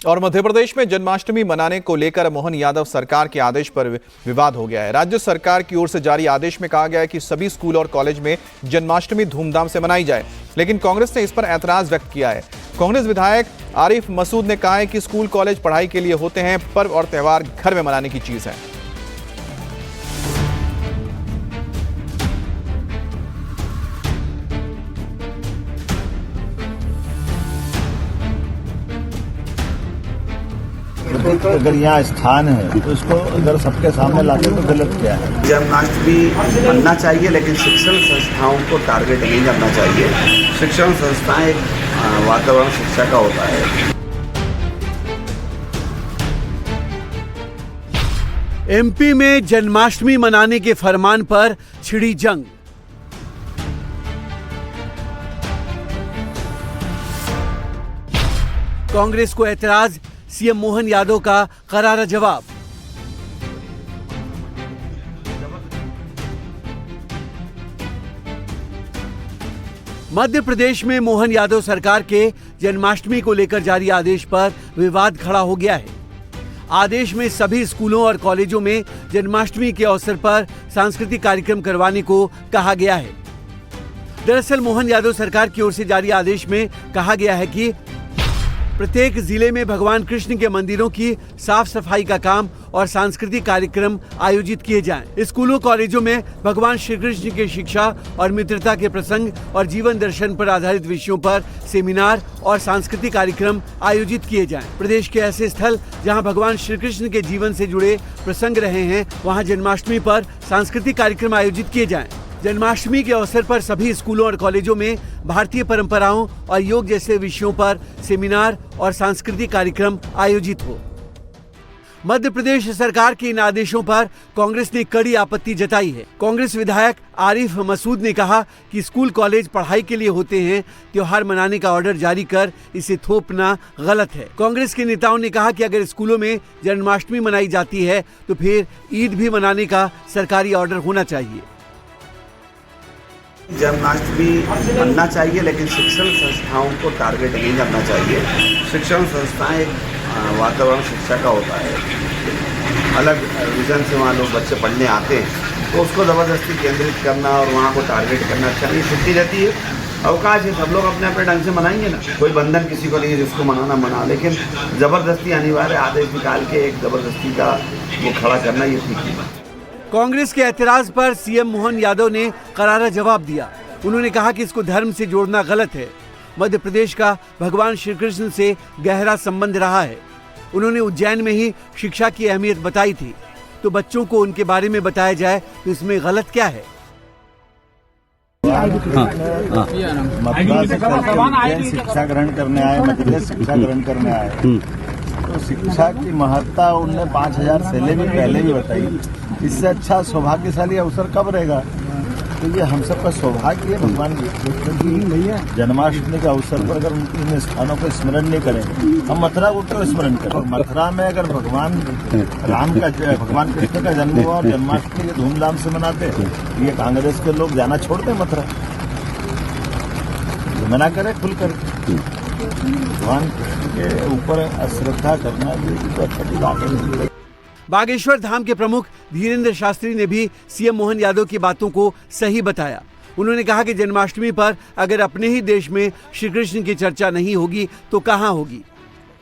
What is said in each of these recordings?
और मध्य प्रदेश में जन्माष्टमी मनाने को लेकर मोहन यादव सरकार के आदेश पर विवाद हो गया है। राज्य सरकार की ओर से जारी आदेश में कहा गया है कि सभी स्कूल और कॉलेज में जन्माष्टमी धूमधाम से मनाई जाए, लेकिन कांग्रेस ने इस पर ऐतराज व्यक्त किया है। कांग्रेस विधायक आरिफ मसूद ने कहा है कि स्कूल कॉलेज पढ़ाई के लिए होते हैं, पर्व और त्योहार घर में मनाने की चीज है। अगर यहाँ स्थान है तो इसको अगर सबके सामने लाते तो गलत क्या है। जन्माष्टमी मनना चाहिए, लेकिन शिक्षण संस्थाओं को टारगेट नहीं करना चाहिए। शिक्षण संस्थाएं एक वातावरण शिक्षा का होता है। एमपी में जन्माष्टमी मनाने के फरमान पर छिड़ी जंग। कांग्रेस को ऐतराज, सीएम मोहन यादव का करारा जवाब। मध्य प्रदेश में मोहन यादव सरकार के जन्माष्टमी को लेकर जारी आदेश पर विवाद खड़ा हो गया है। आदेश में सभी स्कूलों और कॉलेजों में जन्माष्टमी के अवसर पर सांस्कृतिक कार्यक्रम करवाने को कहा गया है। दरअसल मोहन यादव सरकार की ओर से जारी आदेश में कहा गया है कि प्रत्येक जिले में भगवान कृष्ण के मंदिरों की साफ सफाई का काम और सांस्कृतिक कार्यक्रम आयोजित किए जाएं। स्कूलों कॉलेजों में भगवान श्री कृष्ण की शिक्षा और मित्रता के प्रसंग और जीवन दर्शन पर आधारित विषयों पर सेमिनार और सांस्कृतिक कार्यक्रम आयोजित किए जाएं। प्रदेश के ऐसे स्थल जहां भगवान श्री कृष्ण के जीवन से जुड़े प्रसंग रहे हैं, वहां जन्माष्टमी पर सांस्कृतिक कार्यक्रम आयोजित किए जाएं। जन्माष्टमी के अवसर पर सभी स्कूलों और कॉलेजों में भारतीय परंपराओं और योग जैसे विषयों पर सेमिनार और सांस्कृतिक कार्यक्रम आयोजित हो। मध्य प्रदेश सरकार के इन आदेशों पर कांग्रेस ने कड़ी आपत्ति जताई है। कांग्रेस विधायक आरिफ मसूद ने कहा कि स्कूल कॉलेज पढ़ाई के लिए होते हैं, त्योहार मनाने का ऑर्डर जारी कर इसे थोपना गलत है। कांग्रेस के नेताओं ने कहा कि अगर स्कूलों में जन्माष्टमी मनाई जाती है तो फिर ईद भी मनाने का सरकारी ऑर्डर होना चाहिए। जन्माष्टमी मनना चाहिए, लेकिन शिक्षण संस्थाओं को टारगेट नहीं करना चाहिए। शिक्षण संस्थाएं एक वातावरण शिक्षा का होता है। अलग विजन से वहाँ लोग बच्चे पढ़ने आते हैं तो उसको ज़बरदस्ती केंद्रित करना और वहाँ को टारगेट करना अच्छा नहीं। छुट्टी रहती है, अवकाश है, सब लोग अपने अपने ढंग से मनाएंगे ना। कोई बंधन किसी को नहीं है, जिसको मनाना मना, लेकिन ज़बरदस्ती अनिवार्य आदेश निकाल के एक ज़बरदस्ती का वो खड़ा करना ये ठीक नहीं। कांग्रेस के ऐतराज पर सीएम मोहन यादव ने करारा जवाब दिया। उन्होंने कहा कि इसको धर्म से जोड़ना गलत है। मध्य प्रदेश का भगवान श्री कृष्ण से गहरा संबंध रहा है। उन्होंने उज्जैन में ही शिक्षा की अहमियत बताई थी, तो बच्चों को उनके बारे में बताया जाए तो इसमें गलत क्या है। शिक्षा ग्रहण करने आए, मध्य शिक्षा ग्रहण करने आए, तो शिक्षा की महत्ता उनने 5000 सेले भी पहले भी बताई। इससे अच्छा सौभाग्यशाली अवसर कब रहेगा? तो ये हम सबका सौभाग्य है। भगवान की जन्माष्टमी के अवसर पर अगर उनके स्थानों को स्मरण नहीं करें, हम मथुरा को क्यों स्मरण करें? मथुरा में अगर भगवान कृष्ण का जन्म हुआ और जन्माष्टमी के धूमधाम से मनाते, ये कांग्रेस के लोग जाना छोड़ते मथुरा, मना करे खुलकर। भगवान कृष्ण के ऊपर अश्रद्धा करना ये तो अच्छी बात है। बागेश्वर धाम के प्रमुख धीरेन्द्र शास्त्री ने भी सीएम मोहन यादव की बातों को सही बताया। उन्होंने कहा कि जन्माष्टमी पर अगर अपने ही देश में श्री कृष्ण की चर्चा नहीं होगी तो कहाँ होगी।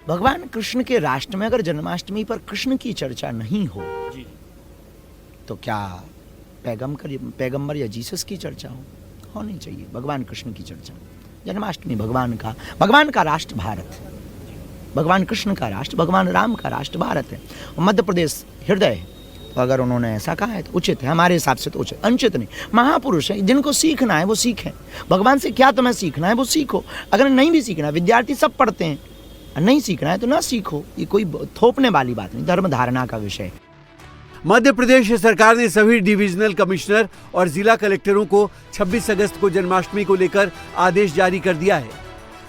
भगवान कृष्ण के राष्ट्र में अगर जन्माष्टमी पर कृष्ण की चर्चा नहीं हो तो क्या पैगंबर या जीसस की चर्चा होनी चाहिए? भगवान कृष्ण की चर्चा। जन्माष्टमी भगवान का राष्ट्र भारत है, भगवान कृष्ण का राष्ट्र, भगवान राम का राष्ट्र भारत है। मध्य प्रदेश हृदय है, तो अगर उन्होंने ऐसा कहा है तो उचित है, हमारे हिसाब से तो उचित, अनुचित नहीं। महापुरुष है, जिनको सीखना है वो सीखें। भगवान से क्या तुम्हें सीखना है वो सीखो। अगर नहीं भी सीखना, विद्यार्थी सब पढ़ते हैं, नहीं सीखना है तो ना सीखो। ये कोई थोपने वाली बात नहीं, धर्म धारणा का विषय है। मध्य प्रदेश सरकार ने सभी डिविजनल कमिश्नर और जिला कलेक्टरों को 26 अगस्त को जन्माष्टमी को लेकर आदेश जारी कर दिया है।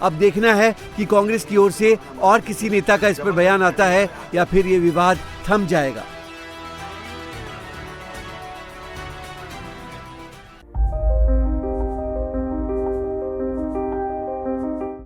अब देखना है कि कांग्रेस की ओर से और किसी नेता का इस पर बयान आता है या फिर ये विवाद थम जाएगा।